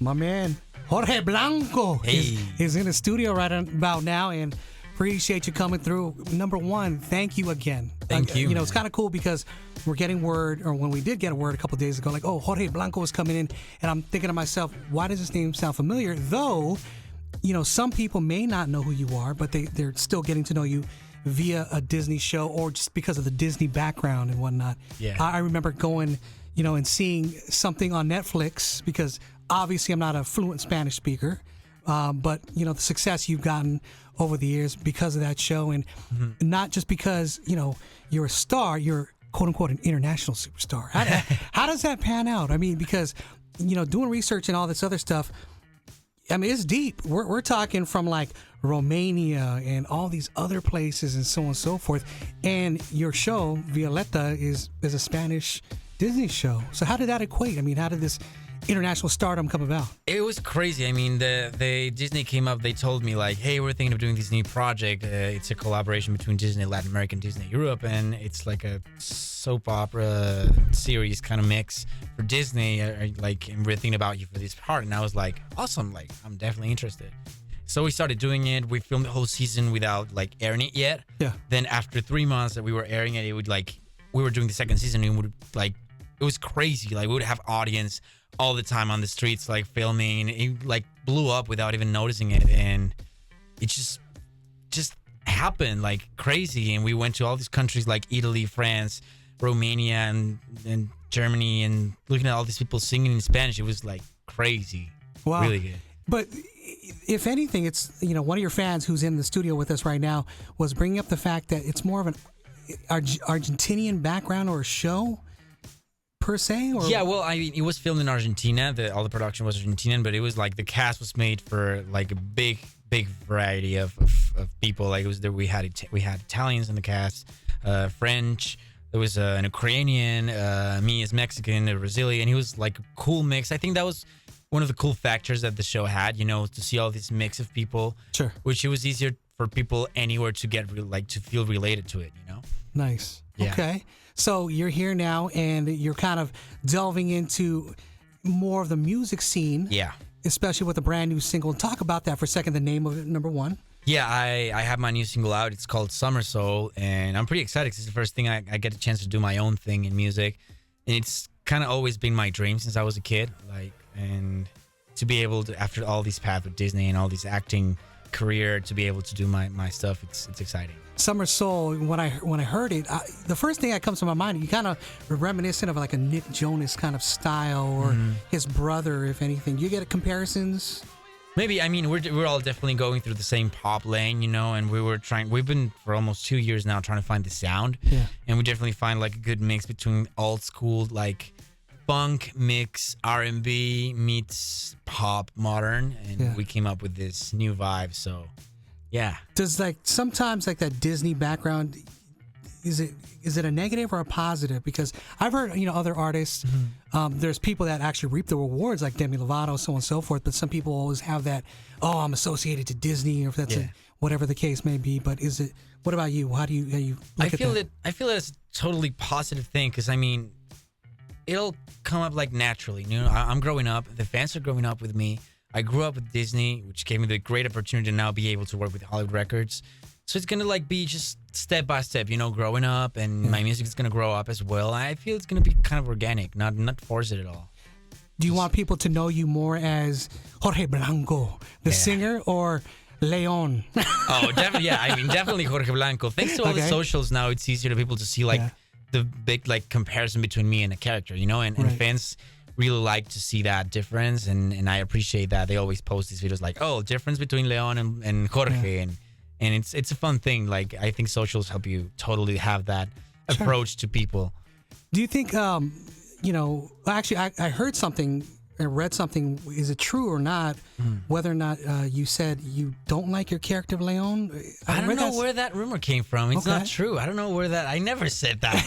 my man Jorge Blanco is in the studio right about now, and appreciate you coming through. Number one, thank you again. Thank you. You know, it's kind of cool because we're getting word, or when we did get a word a couple of days ago, like, oh, Jorge Blanco is coming in, and I'm thinking to myself, why does this name sound familiar? Though, you know, some people may not know who you are, but they're still getting to know you via a Disney show or just because of the Disney background and whatnot. Yeah. I remember going, you know, and seeing something on Netflix, because obviously I'm not a fluent Spanish speaker, but, you know, the success you've gotten over the years because of that show, and not just because, you know, you're a star, you're quote unquote an international superstar. How does that pan out? I mean, because, you know, doing research and all this other stuff, I mean, it's deep. We're talking from like Romania and all these other places and so on and so forth. And your show, Violetta, is a Spanish Disney show. So how did that equate? I mean, how did this international stardom come about? It was crazy. I mean, the Disney came up. They told me like, "Hey, we're thinking of doing this new project. It's a collaboration between Disney Latin America and Disney Europe, and it's like a soap opera series kind of mix for Disney. Like, and we're thinking about you for this part." And I was like, "Awesome! Like, I'm definitely interested." So we started doing it. We filmed the whole season without like airing it yet. Yeah. Then after 3 months that we were airing it, it would like we were doing the second season, and it would like it was crazy. Like we would have audience all the time on the streets, like filming. It like blew up without even noticing it, and it just happened like crazy. And we went to all these countries like Italy, France, Romania, and Germany, and looking at all these people singing in Spanish. It was like crazy. Wow. Really good. But if anything, it's, you know, one of your fans who's in the studio with us right now was bringing up the fact that it's more of an Argentinian background or a show per se, or? Yeah, well, I mean, it was filmed in Argentina. All the production was Argentinian, but it was like the cast was made for like a big variety of people. Like it was there. We had Italians in the cast, French. There was an Ukrainian, me as Mexican, a Brazilian. He was like a cool mix. I think that was one of the cool factors that the show had. You know, to see all this mix of people. Sure. Which it was easier for people anywhere to get to feel related to it. You know. Nice. Yeah. Okay. So you're here now, and you're kind of delving into more of the music scene. Yeah. Especially with a brand new single. Talk about that for a second, the name of it, number one. Yeah, I have my new single out. It's called Summer Soul, and I'm pretty excited because it's the first thing I get a chance to do my own thing in music. And it's kind of always been my dream since I was a kid. Like, and to be able to, after all these paths with Disney and all this acting career, to be able to do my stuff, it's exciting. Summer Soul, when I heard it, the first thing that comes to my mind, you kind of reminiscent of like a Nick Jonas kind of style, or his brother, if anything. Do you get comparisons? Maybe. I mean, we're all definitely going through the same pop lane, you know, and we've been for almost 2 years now trying to find the sound. Yeah. And we definitely find like a good mix between old school, like funk mix R&B meets pop modern, and we came up with this new vibe. So yeah. Does like sometimes like that Disney background, is it a negative or a positive? Because I've heard, you know, other artists, there's people that actually reap the rewards like Demi Lovato, so on and so forth. But some people always have that, oh, I'm associated to Disney, or if that's whatever the case may be. But is it? What about you? How do you look at that? I feel it's a totally positive thing, because I mean, it'll come up like naturally. You know, I'm growing up. The fans are growing up with me. I grew up with Disney, which gave me the great opportunity to now be able to work with Hollywood Records. So it's going to like be just step by step, you know, growing up, and my music is going to grow up as well. I feel it's going to be kind of organic, not forced at all. Do you want people to know you more as Jorge Blanco, the singer, or León? Oh, definitely. Yeah, I mean, definitely Jorge Blanco. Thanks to all the socials now, it's easier to people to see like the big like comparison between me and the character, you know, and fans really like to see that difference, and I appreciate that. They always post these videos like, oh, difference between León and Jorge, and it's a fun thing. Like, I think socials help you totally have that approach to people. Do you think, you know, actually I heard something, I read something, is it true or not, whether or not you said you don't like your character León? I don't know where that rumor came from. It's not true. I don't know where that, I never said that.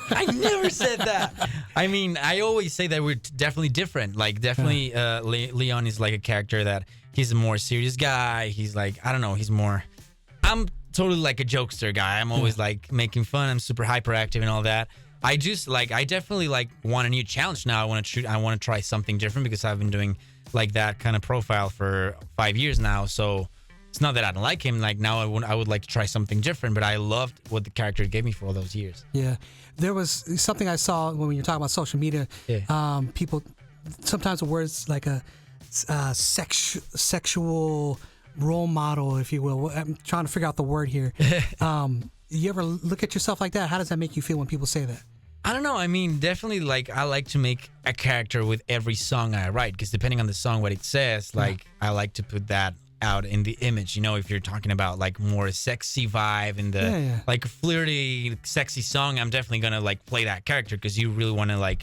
I never said that. I mean, I always say that we're definitely different. Like, definitely León is like a character that he's a more serious guy. He's like, I don't know, I'm totally like a jokester guy. I'm always like making fun. I'm super hyperactive and all that. I just I definitely want a new challenge now. I want to try something different because I've been doing that kind of profile for 5 years now. So it's not that I don't like him. Now I would like to try something different, but I loved what the character gave me for all those years. Yeah. There was something I saw when you're talking about social media. Yeah. People, sometimes the words like a sexual role model, if you will. I'm trying to figure out the word here. You ever look at yourself like that? How does that make you feel when people say that? I don't know. I mean, definitely, I like to make a character with every song I write, because depending on the song, what it says, I like to put that out in the image. If you're talking about more sexy vibe and the flirty, sexy song, I'm definitely gonna play that character, because you really want to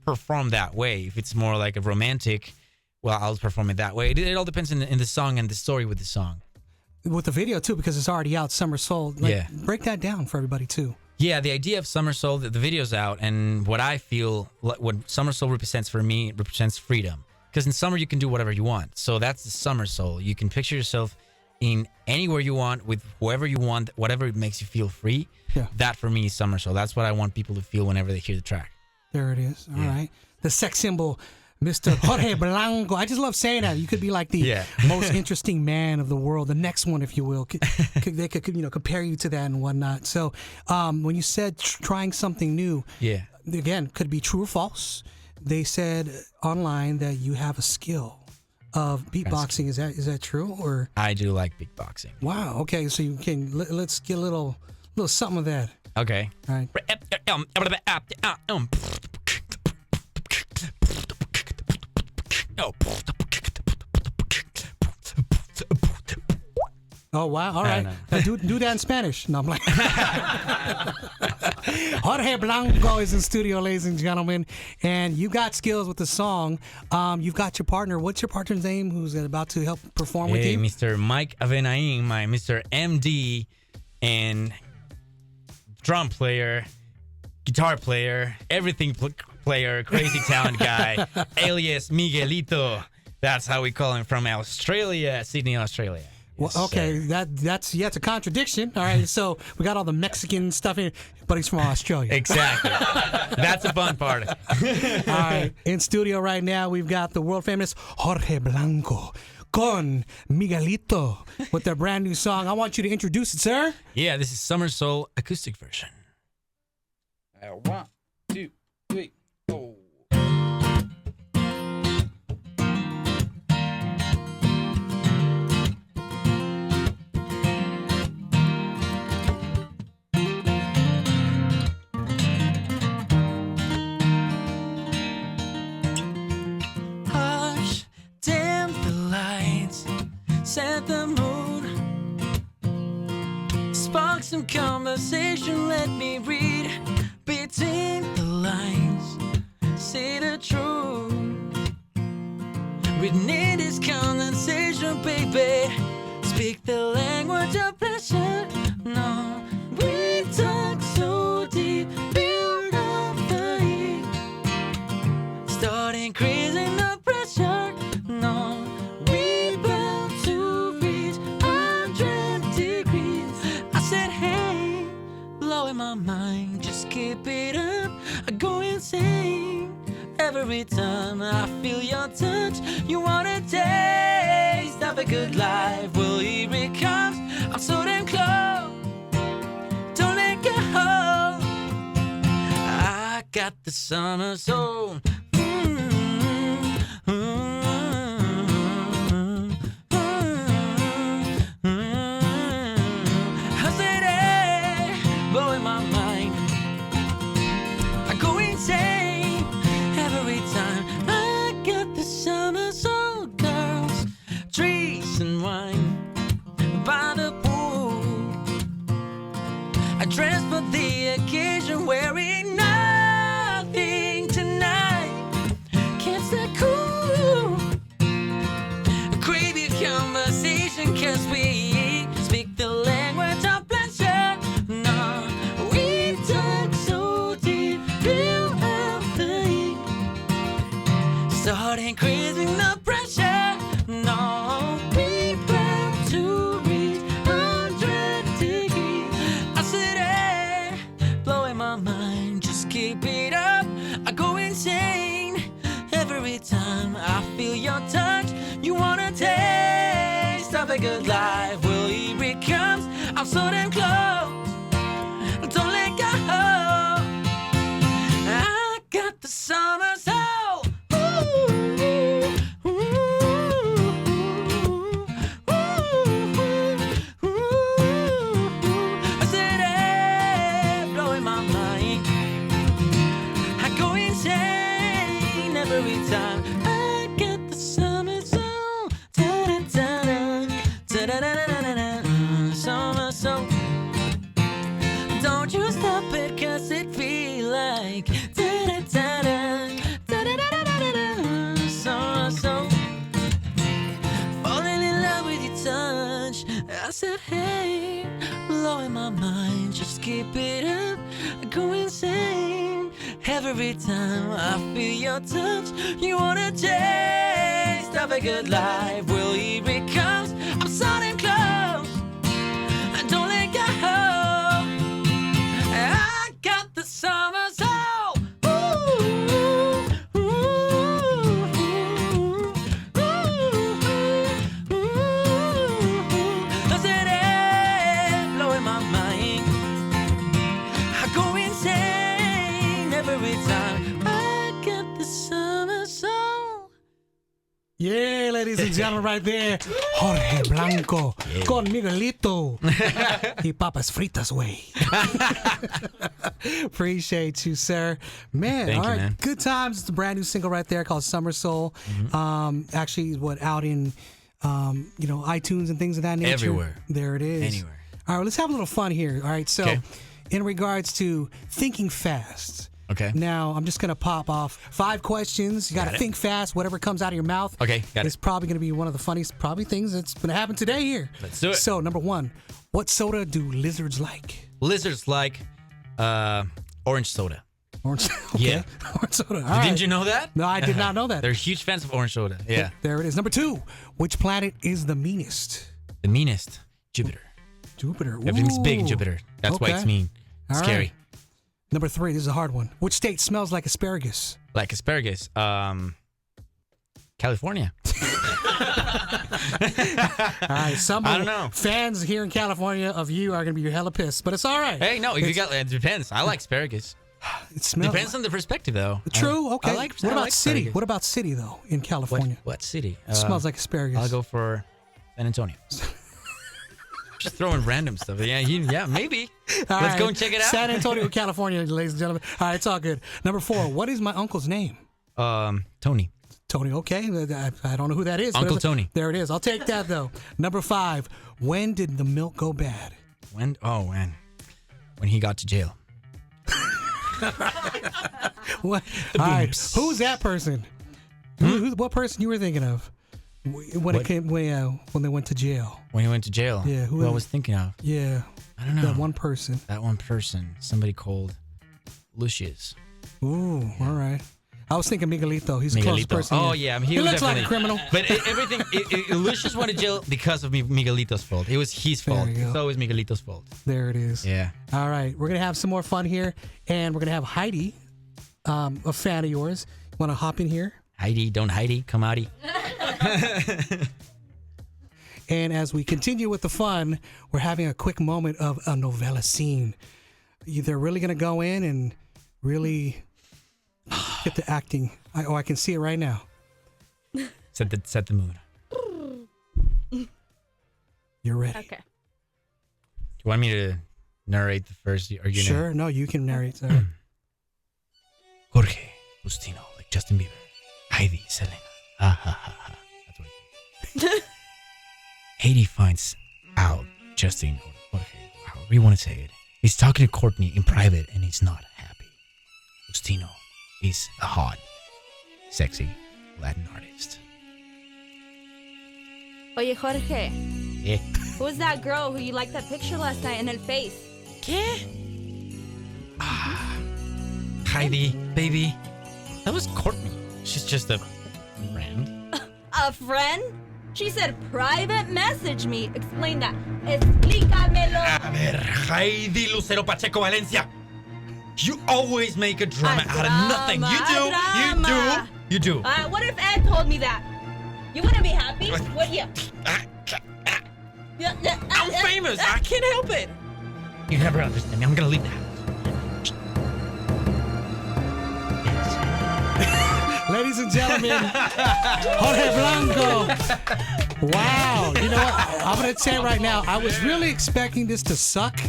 perform that way. If it's more like a romantic, well, I'll perform it that way. It all depends in the song and the story with the song. With the video too, because it's already out, Summer Soul. Break that down for everybody too. Yeah, the idea of Summer Soul, the video's out, and what I feel, what Summer Soul represents for me, represents freedom. Because in summer, you can do whatever you want. So that's the Summer Soul. You can picture yourself in anywhere you want, with whoever you want, whatever makes you feel free. Yeah. That for me is Summer Soul. That's what I want people to feel whenever they hear the track. There it is. All right. The sex symbol, Mr. Jorge Blanco. I just love saying that. You could be like the most interesting man of the world, the next one, if you will. They could compare you to that and whatnot. So when you said trying something new, again, could be true or false. They said online that you have a skill of beatboxing. Is that true? Or I do like beatboxing. Wow. Okay. So you can let's get a little something of that. Okay. All right. Oh, wow. All right. Now do that in Spanish. No, I'm like. Jorge Blanco is in studio, ladies and gentlemen. And you got skills with the song. You've got your partner. What's your partner's name who's about to help perform with you? Mr. Mike Avenain, my Mr. MD, and drum player, guitar player, everything player, crazy talent guy, alias Miguelito. That's how we call him, from Australia, Sydney, Australia. Well, okay, that's it's a contradiction. All right, so we got all the Mexican stuff in, but he's from Australia. Exactly. That's the fun part. All right, in studio right now, we've got the world famous Jorge Blanco con Miguelito with their brand new song. I want you to introduce it, sir. Yeah, this is Summer Soul acoustic version. 1, 2, 3, 4. Set the mood, spark some conversation, let me read between the lines, say the truth. We need this condensation, baby, speak the language of pleasure. No, we talk so deep, build up the heat, start increasing the pressure. No, my mind, just keep it up. I go insane every time I feel your touch. You want a taste of a good life? Well, here it comes. I'm so damn close. Don't let go. I got the summer soul. Dressed for the occasion, wearing nothing tonight. Can't stay cool. Crave your conversation, cause we speak the language of pleasure. No, we talk so deep, feel out the heat, start increasing the pressure. No, we bound to reach 100 degrees. I said, hey, blowing my mind, just keep Every time I feel your touch, you wanna taste of a good life. Well, here it comes, I'm so damn close. Don't let go. I got the summer soul. I said, hey, blowing my mind. I go insane every time. I get the summer soul. Da-da-da-da, da-da-da-da-da-da. Summer soul. Don't you stop it, cause it feel like da-da-da-da, da-da-da-da-da-da. Summer soul. Falling in love with your touch. I said, hey, blowing my mind. Just keep it up, I go insane. Every time I feel your touch, you wanna taste of a good life. Well, here it comes, I'm so damn close. Don't let go. I got the summer soul. I said, hey, blowing my mind. I go insane every time. I got the summer soul. Yeah, ladies and gentlemen, right there, Jorge Blanco con Miguelito y papas fritas, way. Appreciate you, sir. Man, Thank all you, right, man. good times. It's a brand new single right there called Summer Soul. Actually, out in iTunes and things of that nature. Everywhere. There it is. Anywhere. All right, let's have a little fun here. All right, so Okay. in regards to thinking fast. Okay. Now, I'm just going to pop off 5 questions. You got Got to it. think fast. Whatever comes out of your mouth Okay, got is it. probably going to be one of the funniest things that's going to happen today here. Let's do it. So, number 1, what soda do lizards like? Lizards like orange soda. Orange. Okay. Yeah. Orange soda. All right. Didn't you know that? No, I did not know that. They're huge fans of orange soda. Yeah. There it is. Number 2, which planet is the meanest? The meanest, Jupiter. Jupiter. Everything's big in Ooh. Jupiter. That's why Okay. it's mean. All Scary. right. Number 3, this is a hard one. Which state smells like asparagus? Like asparagus. California. All right, some I don't know. fans here in California of you are going to be hella pissed, but it's all right. Hey, no, if you got it depends. I like asparagus. It smells. Depends on the perspective, though. True. Okay. I like, what I about like city? asparagus. What about city though in California? What city? It smells like asparagus. I'll go for San Antonio. Just throwing random stuff. Yeah, maybe. All Let's go right. and check it out. San Antonio, California, ladies and gentlemen. All right, it's all good. Number 4, what is my uncle's name? Tony. Tony. Okay, I don't know who that is. but Uncle Tony. There it is. I'll take that though. Number 5, when did the milk go bad? When? Oh, when he got to jail. What? All right, who's that person? What person you were thinking of? When they went to jail. When he went to jail. Yeah, who I was thinking of. Yeah. I don't know. That one person. That one person. Somebody called Lucius. Ooh, all right. I was thinking Miguelito. He's the closest person. Oh, here. yeah. He was looks like a definitely- criminal. But everything, Lucius went to jail because of Miguelito's fault. It was his There fault. you go. It's always Miguelito's fault. There it is. Yeah. All right. We're going to have some more fun here. And we're going to have Heidi, a fan of yours. You want to hop in here? Heidi, don't Heidi, come outie. And as we continue with the fun, we're having a quick moment of a novella scene. They're really going to go in and really get the acting. I can see it right now. Set the mood. You're ready. Okay. Do you want me to narrate the first? Are you Sure. No, you can narrate. Sorry. Jorge, Justino, like Justin Bieber. Heidi, Selena. Ha ha ha ha. That's what it is. Heidi finds out Justin, or Jorge, however you want to say it, he's talking to Courtney in private and he's not happy. Justino is a hot, sexy Latin artist. Oye, Jorge, Yeah. who's that girl who you liked that picture last night in El Face? ¿Qué? Heidi, baby. That was Courtney. She's just a friend. A friend? She said private message me. Explain that. Explícamelo. A ver, Heidi Lucero Pacheco Valencia. You always make a drama out of nothing. You do. You do. What if Ed told me that? You wouldn't be happy? Would you? I'm famous. I can't help it. You never understand me. I'm gonna leave the house. Ladies and gentlemen, Jorge Blanco. Wow. You know what? I'm going to tell you right now, I was really expecting this to suck,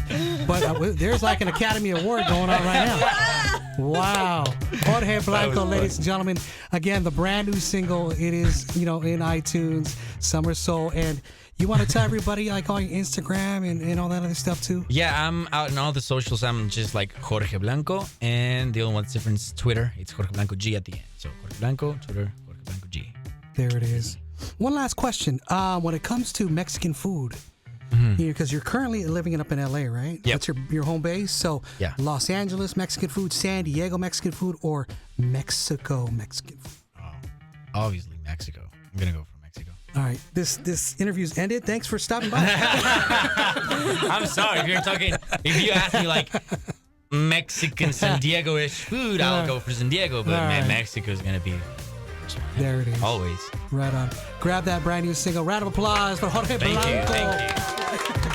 but there's like an Academy Award going on right now. Wow. Jorge Blanco, ladies and gentlemen. Again, the brand new single, it is, in iTunes, Summer Soul. And you want to tell everybody, like, on your Instagram and all that other stuff, too? Yeah, I'm out in all the socials. I'm just like Jorge Blanco. And the only one's different is Twitter. It's Jorge Blanco G at the end. So Jorge Blanco, Twitter, Jorge Blanco G. There it is. One last question. When it comes to Mexican food, because you're currently living up in LA, right? Yep. That's your home base. So Yeah. Los Angeles Mexican food, San Diego Mexican food, or Mexico Mexican food? Oh, obviously Mexico. I'm gonna go for Mexico. All right. This interview's ended. Thanks for stopping by. I'm sorry if you ask me like Mexican San Diego-ish food, I'll go for San Diego, but All right. Mexico's gonna be There it is. always. Right on. Grab that brand new single. Round of applause for Jorge Thank you. Blanco. Thank you.